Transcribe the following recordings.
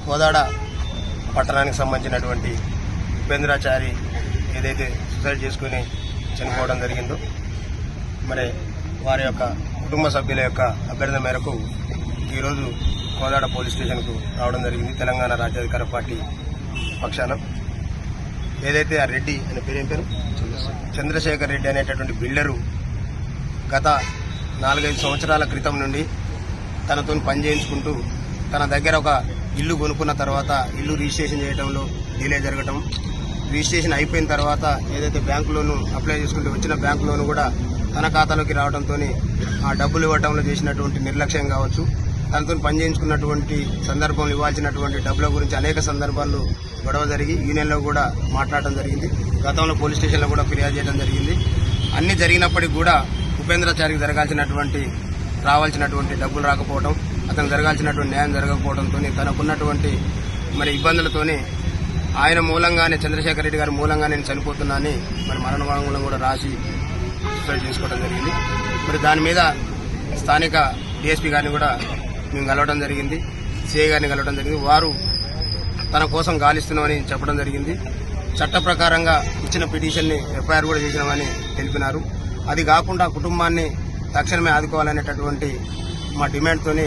కోదాడ పట్టణానికి సంబంధించినటువంటి ఉపేంద్రాచారి ఏదైతే సూసైడ్ చేసుకుని చనిపోవడం జరిగిందో మరి వారి యొక్క కుటుంబ సభ్యుల యొక్క అభ్యర్థన మేరకు ఈరోజు కోదాడ పోలీస్ స్టేషన్కు రావడం జరిగింది. తెలంగాణ రాజ్యాధికార పార్టీ పక్షాన ఏదైతే ఆ రెడ్డి అనే పేరు ఏం పేరు చంద్రశేఖర్ రెడ్డి అనేటటువంటి బిల్డరు గత 4-5 సంవత్సరాల క్రితం నుండి తనతో పని చేయించుకుంటూ తన దగ్గర ఒక ఇల్లు కొనుక్కున్న తర్వాత ఇల్లు రిజిస్ట్రేషన్ చేయడంలో డిలే జరగడం, రిజిస్ట్రేషన్ అయిపోయిన తర్వాత ఏదైతే బ్యాంకు లోను అప్లై చేసుకుంటూ వచ్చిన బ్యాంకు లోను కూడా తన ఖాతాలోకి రావడంతో ఆ డబ్బులు ఇవ్వడంలో చేసినటువంటి నిర్లక్ష్యం కావచ్చు, తనతో పని చేయించుకున్నటువంటి సందర్భంలో ఇవ్వాల్సినటువంటి డబ్బుల గురించి అనేక సందర్భాల్లో గొడవ జరిగి యూనియన్లో కూడా మాట్లాడటం జరిగింది. గతంలో పోలీస్ స్టేషన్లో కూడా ఫిర్యాదు చేయడం జరిగింది. అన్ని జరిగినప్పటికీ కూడా ఉపేంద్రాచారికి రావాల్సినటువంటి డబ్బులు రాకపోవడం, అతను జరగాల్సినటువంటి న్యాయం జరగకపోవడంతో తనకున్నటువంటి మరి ఇబ్బందులతోనే ఆయన మూలంగానే చంద్రశేఖర్ రెడ్డి గారి మూలంగా నేను చనిపోతున్నానని మరి మరణ వాంగ్మూలం కూడా రాసి సూసైడ్ చేసుకోవడం జరిగింది. మరి దాని మీద స్థానిక డీఎస్పీ గారిని కూడా మేము కలవడం జరిగింది, సిఐ గారిని కలవడం జరిగింది. వారు తన కోసం గాలిస్తున్నామని చెప్పడం జరిగింది. చట్ట ప్రకారంగా ఇచ్చిన పిటిషన్ని ఎఫ్ఐఆర్ కూడా చేసినామని తెలిపినారు. అది కాకుండా కుటుంబాన్ని తక్షణమే ఆదుకోవాలనేటటువంటి మా డిమాండ్తోనే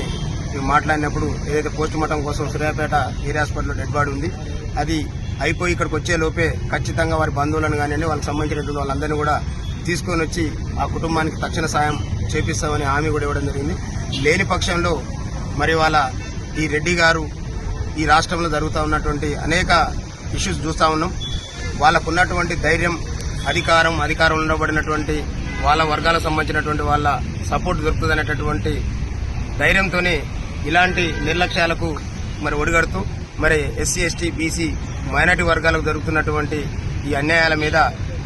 మేము మాట్లాడినప్పుడు ఏదైతే పోస్ట్ మార్టం కోసం సూర్యాపేట ఏరియా హాస్పిటల్లో డెడ్ బాడీ ఉంది, అది అయిపోయి ఇక్కడికి వచ్చే లోపే ఖచ్చితంగా వారి బంధువులను కానీ వాళ్ళకి సంబంధించినటువంటి వాళ్ళందరినీ కూడా తీసుకొని వచ్చి ఆ కుటుంబానికి తక్షణ సాయం చేపిస్తామని హామీ కూడా ఇవ్వడం జరిగింది. లేని పక్షంలో మరి వాళ్ళ ఈ రెడ్డి గారు ఈ రాష్ట్రంలో జరుగుతూ ఉన్నటువంటి అనేక ఇష్యూస్ చూస్తూ ఉన్నాం. వాళ్ళకున్నటువంటి ధైర్యం, అధికారం ఉండబడినటువంటి వాళ్ళ వర్గాలకు సంబంధించినటువంటి వాళ్ళ సపోర్ట్ దొరుకుతుందనేటటువంటి ధైర్యంతోనే ఇలాంటి నిర్లక్ష్యాలకు మరి ఒడిగడుతూ మరి ఎస్సీ, ఎస్టీ, బీసీ, మైనార్టీ వర్గాలకు జరుగుతున్నటువంటి ఈ అన్యాయాల మీద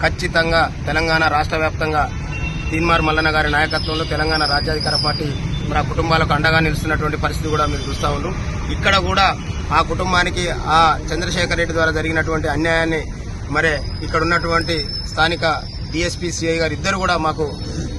ఖచ్చితంగా తెలంగాణ రాష్ట్ర వ్యాప్తంగా తీన్మార్ మల్లన్న గారి నాయకత్వంలో తెలంగాణ రాజ్యాధికార పార్టీ మరి ఆ కుటుంబాలకు అండగా నిలుస్తున్నటువంటి పరిస్థితి కూడా మీరు చూస్తూ ఉన్నాం. ఇక్కడ కూడా ఆ కుటుంబానికి ఆ చంద్రశేఖర్ రెడ్డి ద్వారా జరిగినటువంటి అన్యాయాన్ని మరి ఇక్కడ ఉన్నటువంటి స్థానిక డీఎస్పీ, సిఐ గారు ఇద్దరు కూడా మాకు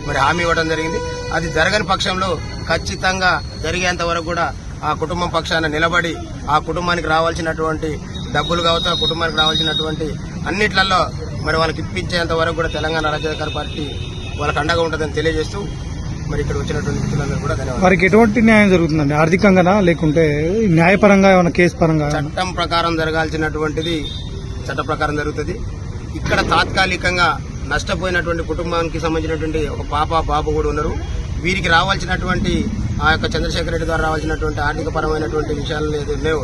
మరి హామీ ఇవ్వడం జరిగింది. అది జరగని పక్షంలో ఖచ్చితంగా జరిగేంత వరకు కూడా ఆ కుటుంబం పక్షాన నిలబడి ఆ కుటుంబానికి రావాల్సినటువంటి డబ్బులు కావచ్చు, ఆ కుటుంబానికి రావాల్సినటువంటి అన్నిట్లలో మరి వాళ్ళకి ఇప్పించేంత వరకు కూడా తెలంగాణ రాజ్యాధికార పార్టీ వాళ్ళకి అండగా ఉంటుందని తెలియజేస్తూ మరి ఇక్కడ వచ్చినటువంటి మిత్రులందరూ కూడా ధన్యవాదాలు. వారికి ఎటువంటి న్యాయం జరుగుతుందండి? ఆర్థికంగానా లేకుంటే న్యాయపరంగా ఏమైనా కేసు పరంగా? చట్టం ప్రకారం జరగాల్సినటువంటిది చట్ట ప్రకారం జరుగుతుంది. ఇక్కడ తాత్కాలికంగా నష్టపోయినటువంటి కుటుంబానికి సంబంధించినటువంటి ఒక బాబు కూడా ఉన్నారు. వీరికి రావాల్సినటువంటి ఆ యొక్క చంద్రశేఖర్ రెడ్డి ద్వారా రావాల్సినటువంటి ఆర్థిక పరమైనటువంటి విషయాలు లేవు.